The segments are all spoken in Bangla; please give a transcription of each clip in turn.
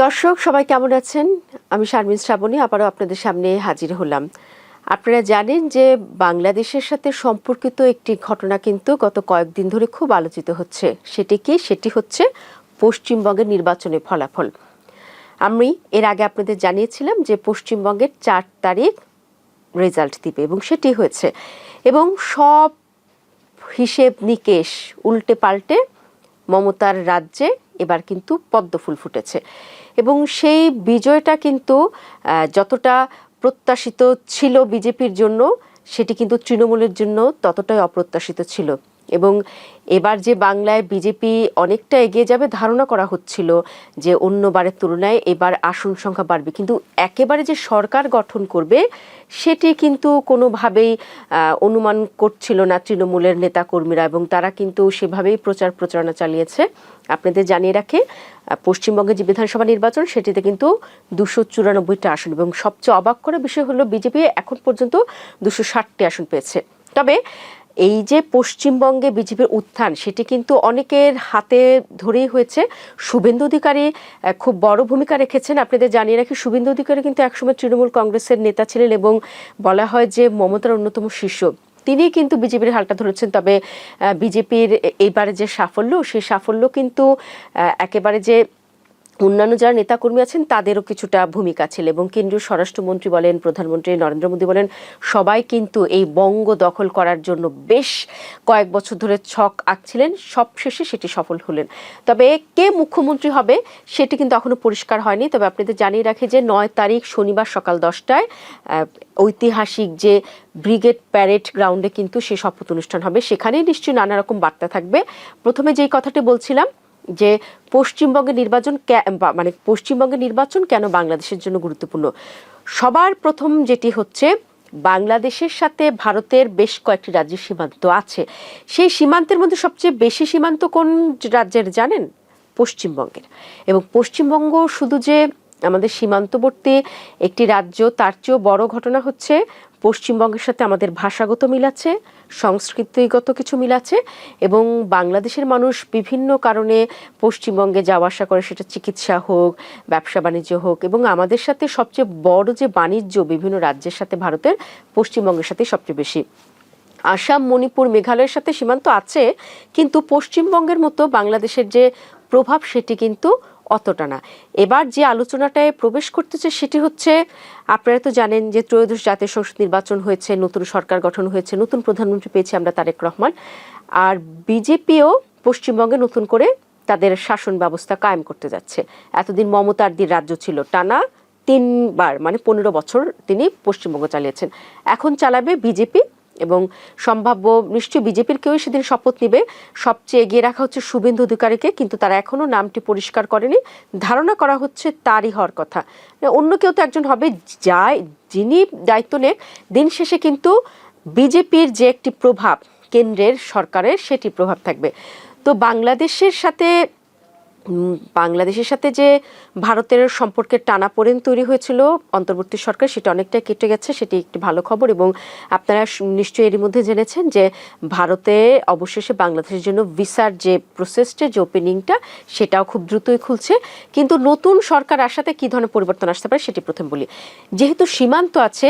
দর্শক সবাই কেমন আছেন? আমি শারমিন শ্রাবণী আবারও আপনাদের সামনে হাজির হলাম। আপনারা জানেন যে বাংলাদেশের সাথে সম্পর্কিত একটি ঘটনা কিন্তু গত কয়েকদিন ধরে খুব আলোচিত হচ্ছে। সেটি হচ্ছে পশ্চিমবঙ্গের নির্বাচনের ফলাফল। আমি এর আগে আপনাদের জানিয়েছিলাম যে পশ্চিমবঙ্গের 4 তারিখ রেজাল্ট দিবে এবং সেটি হয়েছে। এবং সব হিসেব নিকেশ উল্টে পাল্টে মমতার রাজ্যে এবার কিন্তু পদ্মফুল ফুটেছে এবং সেই বিজয়টা কিন্তু যতটা প্রত্যাশিত ছিল বিজেপির জন্য, সেটি কিন্তু তৃণমূলের জন্য ততটাই অপ্রত্যাশিত ছিল। এবং এবার যে বাংলায় বিজেপি অনেকটা এগিয়ে যাবে ধারণা করা হচ্ছিল যে অন্যবারের তুলনায় এবার আসন সংখ্যা বাড়বে, কিন্তু একেবারে যে সরকার গঠন করবে সেটি কিন্তু কোনোভাবেই অনুমান করছিল না তৃণমূলের নেতাকর্মীরা, এবং তারা কিন্তু সেভাবেই প্রচারণা চালিয়েছে। আপনাদের জানিয়ে রাখে পশ্চিমবঙ্গের যে বিধানসভা নির্বাচন সেটিতে কিন্তু 294টা আসন, এবং সবচেয়ে অবাক করার বিষয় হলো বিজেপি এখন পর্যন্ত 260টি আসন পেয়েছে। তবে এই যে পশ্চিমবঙ্গে বিজেপির উত্থান সেটি কিন্তু অনেকের হাতে ধরেই হয়েছে। শুভেন্দু অধিকারী খুব বড় ভূমিকা রেখেছেন। আপনাদের জানিয়ে রাখি, শুভেন্দু অধিকারী কিন্তু একসময় তৃণমূল কংগ্রেসের নেতা ছিলেন এবং বলা হয় যে মমতার অন্যতম শিষ্য। তিনি কিন্তু বিজেপির হালটা ধরেছেন। তবে বিজেপির এইবারে যে সাফল্য, সেই সাফল্য কিন্তু একেবারে যে অন্যান্য যারা নেতাকর্মী আছেন তাদেরও কিছুটা ভূমিকা ছিল, এবং কেন্দ্রীয় স্বরাষ্ট্রমন্ত্রী বলেন, প্রধানমন্ত্রী নরেন্দ্র মোদী বলেন, সবাই কিন্তু এই বঙ্গ দখল করার জন্য বেশ কয়েক বছর ধরে ছক আঁকছিলেন। সবশেষে সেটি সফল হলেন। তবে কে মুখ্যমন্ত্রী হবে সেটি কিন্তু এখনো পরিষ্কার হয়নি। তবে আপনাদের জানিয়ে রাখি যে 9 তারিখ শনিবার সকাল 10টায় ঐতিহাসিক যে ব্রিগেড প্যারেড গ্রাউন্ডে কিন্তু সেই শপথ অনুষ্ঠান হবে। সেখানেই নিশ্চয়ই নানা রকম বার্তা থাকবে। প্রথমে যেই কথাটি বলছিলাম যে পশ্চিমবঙ্গের নির্বাচন কেন বাংলাদেশের জন্য গুরুত্বপূর্ণ, সবার প্রথম যেটি হচ্ছে বাংলাদেশের সাথে ভারতের বেশ কয়েকটি রাজ্যের সীমান্ত আছে। সেই সীমান্তের মধ্যে সবচেয়ে বেশি সীমান্ত কোন রাজ্যের জানেন? পশ্চিমবঙ্গের। এবং পশ্চিমবঙ্গ শুধু যে আমাদের সীমান্তবর্তী একটি রাজ্য, তার চেয়েও বড় ঘটনা হচ্ছে পশ্চিমবঙ্গের সাথে আমাদের ভাষাগত মিল আছে, সংস্কৃতিগত কিছু মিল আছে, এবং বাংলাদেশের মানুষ বিভিন্ন কারণে পশ্চিমবঙ্গে যাওয়া আসা করে, সেটা চিকিৎসা হোক, ব্যবসা বাণিজ্য হোক, এবং আমাদের সাথে সবচেয়ে বড় যে বাণিজ্য বিভিন্ন রাজ্যের সাথে ভারতের, পশ্চিমবঙ্গের সাথে সবচেয়ে বেশি। আসাম, মণিপুর, মেঘালয়ের সাথে সীমান্ত আছে, কিন্তু পশ্চিমবঙ্গের মতো বাংলাদেশের যে প্রভাব সেটি কিন্তু অতটা না। এবার যে আলোচনাটায় প্রবেশ করতেছে সেটি হচ্ছে, আপনারা তো জানেন যে ত্রয়োদশ জাতীয় সংসদ নির্বাচন হয়েছে, নতুন সরকার গঠন হয়েছে, নতুন প্রধানমন্ত্রী পেয়েছি আমরা তারেক রহমান, আর বিজেপিও পশ্চিমবঙ্গে নতুন করে তাদের শাসন ব্যবস্থা কায়েম করতে যাচ্ছে। এতদিন মমতার রাজ্য ছিল, টানা 3বার মানে 15 বছর তিনি পশ্চিমবঙ্গ চালিয়েছেন। এখন চালাবে বিজেপি, এবং সম্ভাব্য নিশ্চয়ই বিজেপির কেউ সেদিন শপথ নিবে। সবচেয়ে এগিয়ে রাখা হচ্ছে শুভেন্দু অধিকারীকে, কিন্তু তারা এখনো নামটি পরিষ্কার করেনি। ধারণা করা হচ্ছে তারই হওয়ার কথা। অন্য কেউ তো একজন হবে, যিনি দায়িত্ব নেক, দিন শেষে কিন্তু বিজেপির যে একটি প্রভাব কেন্দ্রের সরকারের, সেটি প্রভাব থাকবে। তো বাংলাদেশের সাথে যে ভারতের সম্পর্কের টানাপোড়েন তৈরি হয়েছিল অন্তর্বর্তী সরকার, সেটা অনেকটাই কেটে গেছে, সেটি একটি ভালো খবর। এবং আপনারা নিশ্চয়ই এরই মধ্যে জেনেছেন যে ভারতে অবশেষে বাংলাদেশের জন্য ভিসার যে প্রসেসটা, যে ওপেনিংটা, সেটাও খুব দ্রুতই খুলছে। কিন্তু নতুন সরকার আসাতে কী ধরনের পরিবর্তন আসতে পারে সেটি প্রথম বলি। যেহেতু সীমান্ত আছে,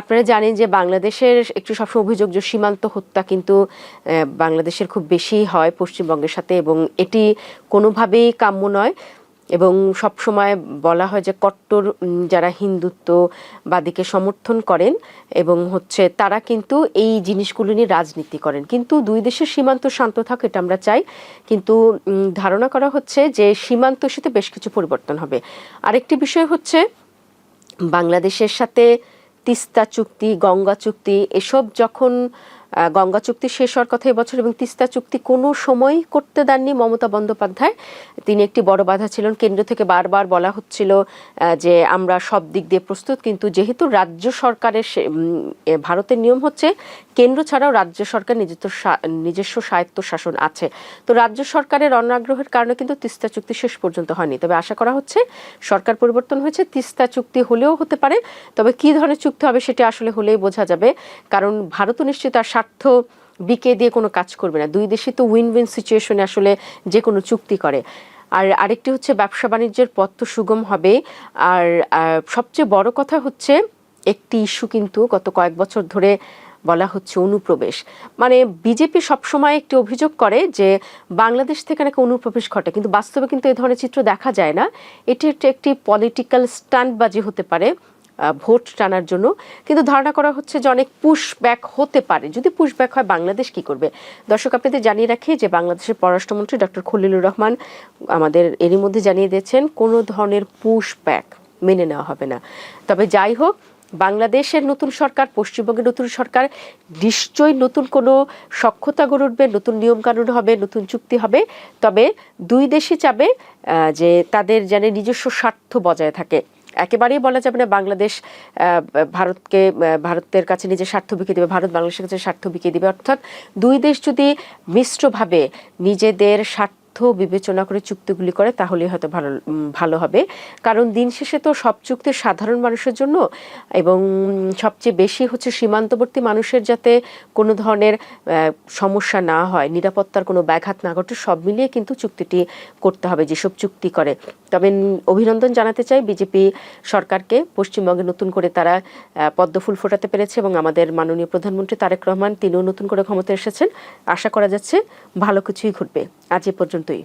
আপনারা জানেন যে বাংলাদেশের একটু সবসময় অভিযোগ যে সীমান্ত হত্যা কিন্তু বাংলাদেশের খুব বেশি হয় পশ্চিমবঙ্গের সাথে, এবং এটি কোনোভাবেই কাম্য নয়। এবং সবসময় বলা হয় যে কট্টর যারা হিন্দুত্ববাদীকে সমর্থন করেন এবং তারা কিন্তু এই জিনিসগুলো নিয়ে রাজনীতি করেন। কিন্তু দুই দেশের সীমান্ত শান্ত থাক, এটা আমরা চাই, কিন্তু ধারণা করা হচ্ছে যে সীমান্তের সাথে বেশ কিছু পরিবর্তন হবে। আরেকটি বিষয় হচ্ছে বাংলাদেশের সাথে তিস্তা চুক্তি, গঙ্গা চুক্তি, এসব যখন গঙ্গা চুক্তি শেষ হওয়ার কথা এবছর, এবং তিস্তা চুক্তি কোনো সময় করতে দেননি মমতা বন্দ্যোপাধ্যায়। তিনি একটি বড় বাধা ছিলেন। কেন্দ্র থেকে বারবার বলা হচ্ছিল যে আমরা সব দিক দিয়ে প্রস্তুত, কিন্তু যেহেতু রাজ্য সরকারের ভারতের নিয়ম হচ্ছে কেন্দ্র ছাড়াও রাজ্য সরকার নিজস্ব স্বায়ত্ত শাসন আছে, তো রাজ্য সরকারের অনাগ্রহের কারণে কিন্তু তিস্তা চুক্তি শেষ পর্যন্ত হয়নি। তবে আশা করা হচ্ছে সরকার পরিবর্তন হয়েছে, তিস্তা চুক্তি হলেও হতে পারে। তবে কী ধরনের চুক্তি হবে সেটা আসলে হলেই বোঝা যাবে, কারণ ভারতও নিশ্চয়ই তার স্বার্থ বিকে দিয়ে কোনো কাজ করবে না। দুই দেশই তো উইন উইন সিচুয়েশনে আসলে যে কোনো চুক্তি করে। আর আরেকটি হচ্ছে ব্যবসা বাণিজ্যের পথ তো সুগম হবে। আর সবচেয়ে বড় কথা হচ্ছে একটি ইস্যু কিন্তু গত কয়েক বছর ধরে বলা হচ্ছে অনুপ্রবেশ। মানে বিজেপি সবসময় একটি অভিযোগ করে যে বাংলাদেশ থেকে নাকি অনুপ্রবেশ ঘটে, কিন্তু বাস্তবে কিন্তু এই ধরনের চিত্র দেখা যায় না। এটি একটি পলিটিক্যাল স্টান্টবাজি হতে পারে ভোট টানার জন্য, কিন্তু ধারণা করা হচ্ছে যে অনেক পুশব্যাক হতে পারে। যদি পুশব্যাক হয় বাংলাদেশ কি করবে? দর্শক, আপনাদের জানিয়ে রাখি যে বাংলাদেশের পররাষ্ট্রমন্ত্রী ডক্টর খলিলুর রহমান আমাদের এরই মধ্যে জানিয়ে দিয়েছেন কোনো ধরনের পুশব্যাক মেনে নেওয়া হবে না। তবে যাই হোক, বাংলাদেশের নতুন সরকার, পশ্চিমবঙ্গের নতুন সরকার নিশ্চয়ই নতুন কোনো সখ্যতা গড়ে উঠবে, নতুন নিয়মকানুন হবে, নতুন চুক্তি হবে। তবে দুই দেশই চাবে যে তাদের যেন নিজস্ব স্বার্থ বজায় থাকে। একেবারেই বলা যাবে না বাংলাদেশ ভারতের কাছে নিজের স্বার্থ বিকিয়ে দেবে, ভারত বাংলাদেশের কাছে স্বার্থ বিকিয়ে দেবে। অর্থাৎ দুই দেশ যদি মিশ্রভাবে নিজেদের স্বার্থ বিবেচনা করে চুক্তিগুলি করে তাহলেই হয়তো ভালো হবে। কারণ দিন শেষে তো সব চুক্তি সাধারণ মানুষের জন্য, এবং সবচেয়ে বেশি হচ্ছে সীমান্তবর্তী মানুষের যাতে কোনো ধরনের সমস্যা না হয়, নিরাপত্তার কোনো ব্যাঘাত না ঘটে, সব মিলিয়ে কিন্তু চুক্তিটি করতে হবে যেসব চুক্তি করে। তবে অভিনন্দন জানাতে চাই বিজেপি সরকারকে, পশ্চিমবঙ্গে নতুন করে তারা পদ্মফুল ফোটাতে পেরেছে, এবং আমাদের মাননীয় প্রধানমন্ত্রী তারেক রহমান তিনিও নতুন করে ক্ষমতায় এসেছেন। আশা করা যাচ্ছে ভালো কিছুই ঘটবে। আজ এ পর্যন্তই।